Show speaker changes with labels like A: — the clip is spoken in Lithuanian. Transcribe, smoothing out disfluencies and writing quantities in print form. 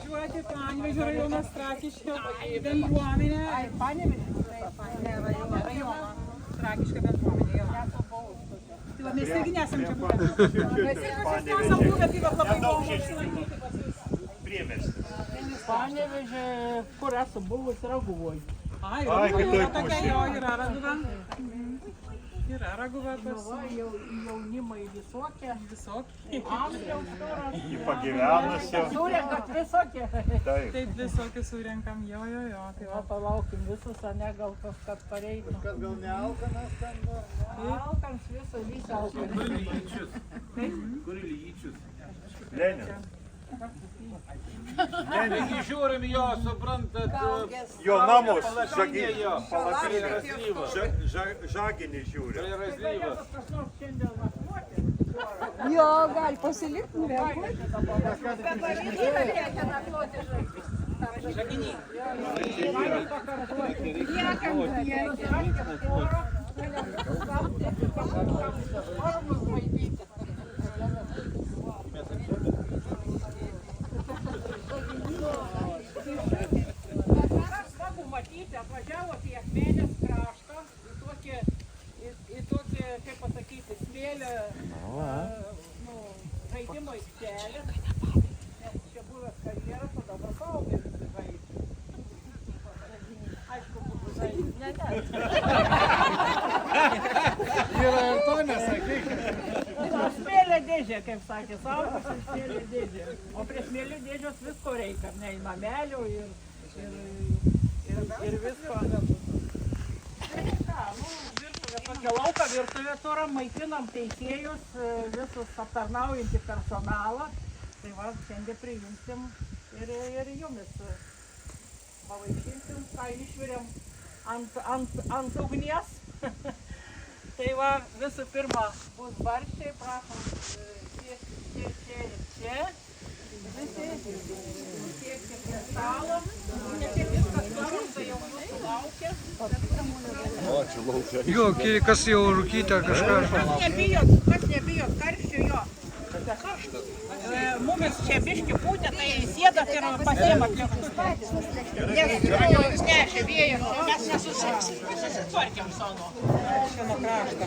A: važiuoti Panevėžio rajono Trakiškio bendruomenė. Rajono Trakiškio bendruomenė, jo. Tai va, mes irgi nesam čia buvę. Mes nesam buvę, tai va labai įdomu apsilankyti pas jūs.
B: Priemiestis.
C: Panevėžį, kur esu buvus, Raguvoj.
A: Ai, Raguva tokia, jo, yra Raguva. Yra Raguva pas...
C: Jaunimai visokie.
A: Visokie.
C: Amžiaus turas.
B: Į pagyvenusio.
C: Surenkat visokie.
A: Taip, visokie surenkam, jo. Tai va,
C: Palaukim visus, a ne gal kažkas pareitų.
D: Kas gal nealkanas ten buvo?
C: Alkans visi alkans.
E: Kur Ilyčius?
B: Lenin.
E: Taigi žiūrim jo, suprantat,
B: Jo namus,
E: palapinė
B: žaginį žiūri.
E: Razlyva.
F: Jo, gali pasilikti,
C: Matyti, atvažiavot į Akmenės kraštą, į tokį, kaip pasakyti, smėlį žaidimo aikštelę. Čia buvęs karjeras, o dabar saugės žaidžiu. Aišku, būtų žaidžiu.
D: Yra ir to nesakyk.
C: Smėlio dėžė, kaip sakė, saugės ir smėlio dėžė. O prie smėlio dėžės visko reikia, ne, į namelių ir visko. Tokia lauka virtuvė turą, maitinam teisėjus, visus aptarnaujantį personalą. Tai va, šiandien priimsim ir jumis pavaišinsim, ką išvirėm ant ugnies. Tai va, visų pirma bus barščiai, prašom, čia. Visi siekti prie stalo. Viskas paruošta, jau mūsų laukia.
G: Jo, kas jau rūkyta kažką.
C: Kas nebijot karščių, jo. Mumis čia biški pūtė, tai sėdat ir pasiėmat lietus. Nes nešė vėjas, mes nesusitvarkėm savo.
A: nuo krašto.